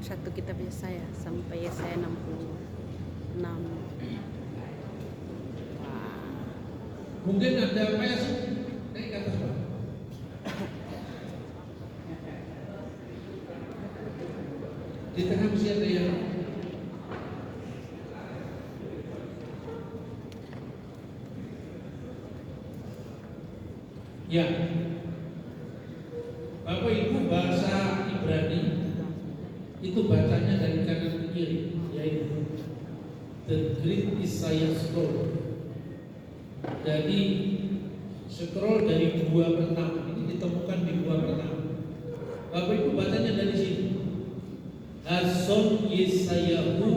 satu kitab Yesaya sampai Yesaya 66. Wah. Mungkin ada apa ya sih? Naik ke atas Pak. Di tengah masih ada yang ya. Bapak Ibu, bahasa Ibrani itu bacanya dari kanan ke kiri, yaitu The Great Isaiah Scroll. Jadi scroll dari 2/6 ini ditemukan di 2/6. Bapak Ibu bacanya dari sini. Hason Yesayahu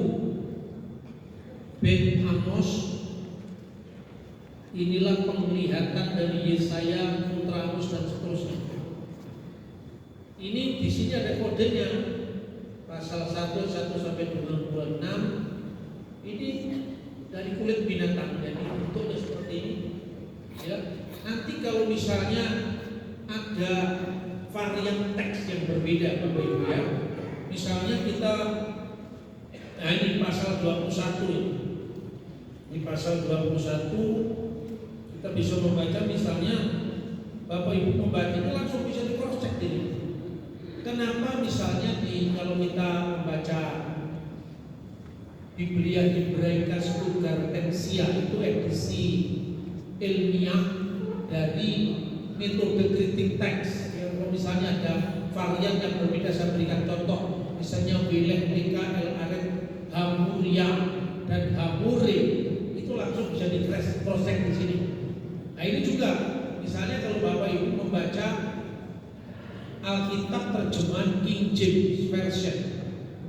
ben Amos. Inilah penglihatan dari Yesaya putra Amos dan seterusnya. Ini di sini ada kodenya, pasal 1 sampai 26. Ini dari kulit binatang, jadi bentuknya seperti ini. Ya, nanti kalau misalnya ada varian teks yang berbeda, Bapak Ibu ya. Misalnya kita, nah ini pasal 21 ini. Di pasal 21 kita bisa membaca, misalnya Bapak Ibu membaca itu langsung bisa di cross check ini. Kenapa misalnya kalau kita membaca Biblia Hebraika Vulgarensia itu edisi ilmiah dari metode kritik teks. Kalau misalnya ada varian yang berbeda, saya berikan contoh, misalnya Wileh Nika El Aret Hamuria dan Hamure, itu langsung bisa di cross check di sini. Nah ini juga, misalnya kalau Bapak Ibu membaca Alkitab terjemahan King James Version,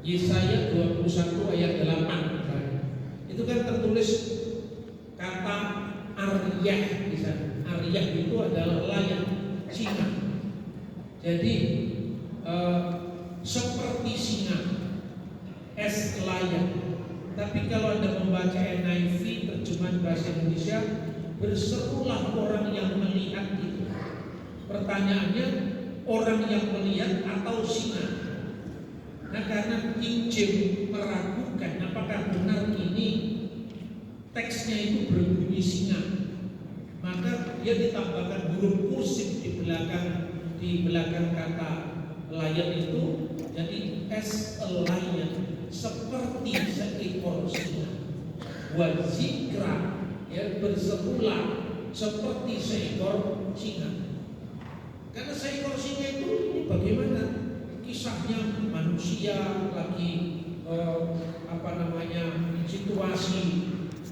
Yesaya 21 ayat 8, itu kan tertulis kata Aryah di sana. Aryah itu adalah layan, singa. Jadi seperti singa, es layan. Tapi kalau Anda membaca NIV terjemahan bahasa Indonesia, berserulah orang yang melihat itu. Pertanyaannya, orang yang melihat atau singa? Nah, karena King James meragukan apakah benar ini teksnya itu berbunyi singa, maka dia ditambahkan huruf kursif di belakang kata layan itu, jadi as a lion, seperti seekor singa. Wazikra, ya, berserulah seperti seekor singa. Karena seekor singa itu ini bagaimana kisahnya, manusia lagi situasi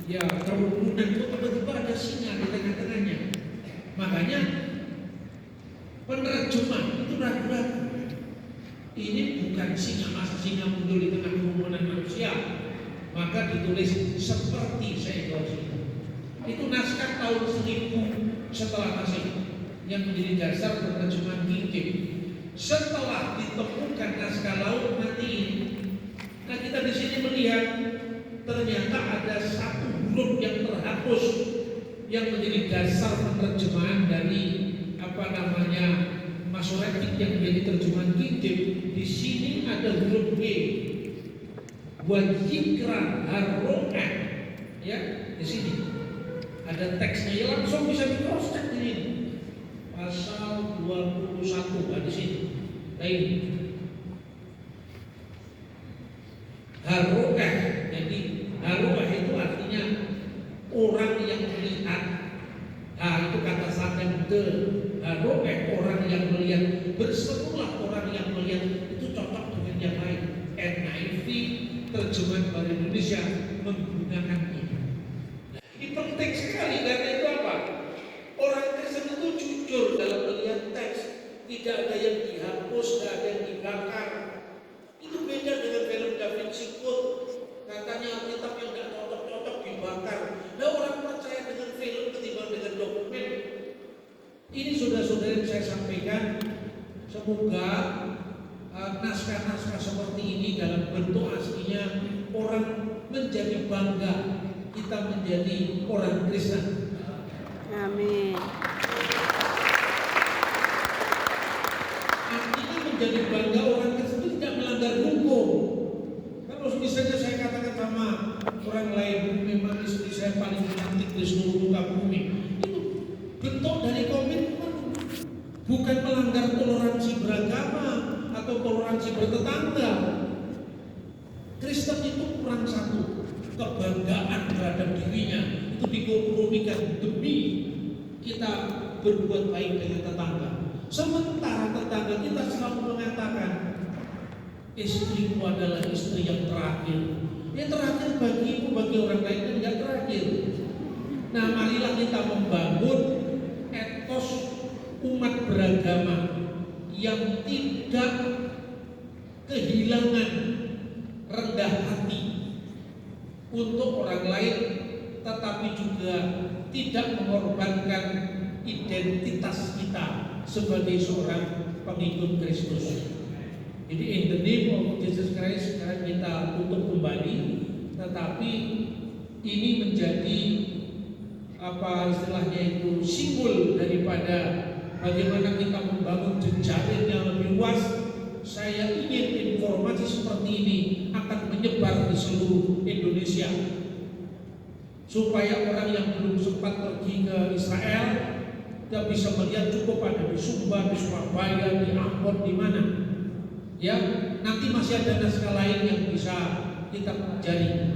ya kerumunan itu tiba-tiba ada singa di tengah-tengahnya. Makanya penerjemah itu ragu-ragu. Ini bukan singa, masa singa muncul di tengah kerumunan manusia? Maka ditulis seperti seekor singa. Itu naskah tahun 1000 setelah Masehi yang menjadi dasar penerjemahan King James. Setelah ditemukan naskah laut mati ini, nah kita di sini melihat ternyata ada satu huruf yang terhapus yang menjadi dasar penerjemahan dari Masoretik yang menjadi terjemahan King James. Di sini ada huruf G, wajikra haro'ah, ya di sini ada teksnya, ya langsung bisa di cross check ini. Pasal 21 di sini. Nah ini haro'ah. Jadi haro'ah itu artinya orang yang melihat. Itu kata Satem de haro'ah, orang yang melihat. Berserulah orang yang melihat, itu cocok dengan yang lain. NIV terjemahan Bahasa Indonesia menggunakan ini. Ini penting sekali karena itu apa? Orang Kristen itu jujur dalam melihat teks, tidak ada yang dihapus, tidak ada yang dibakar. Itu beda dengan film Da Vinci Code, katanya Alkitab yang tidak cocok-cocok dibakar. Nah, orang percaya dengan film ketimbang dengan dokumen. Ini saudara-saudara yang saya sampaikan, semoga naskah-naskah seperti ini dalam bentuk aslinya orang menjadi bangga kita menjadi orang Kristen. Amin. Artinya menjadi bangga orang Kristen itu tidak melanggar hukum. bukan melanggar toleransi beragama atau toleransi bertetangga. Kristen itu kurang satu, kebanggaan terhadap dirinya itu dikompromikan demi kita berbuat baik dengan tetangga. Sementara tetangga kita selalu mengatakan, istriku adalah istri yang terakhir. Yang terakhir bagimu, bagi orang lain kan tidak terakhir. Nah, marilah kita membangun etos umat beragama yang tidak kehilangan rendah hati untuk orang lain, tetapi juga tidak mengorbankan identitas kita sebagai seorang pengikut Kristus. Jadi in the name of Jesus Christ sekarang kita tutup kembali, tetapi ini menjadi apa istilahnya itu simbol daripada bagaimana kita membangun jejaring yang lebih luas. Saya ingin informasi seperti ini akan menyebar di seluruh Indonesia, supaya orang yang belum sempat pergi ke Israel tidak bisa melihat cukup ada di Sumba, di Surabaya, di Ambon, di mana. Ya, nanti masih ada naskah lain yang bisa kita pelajari.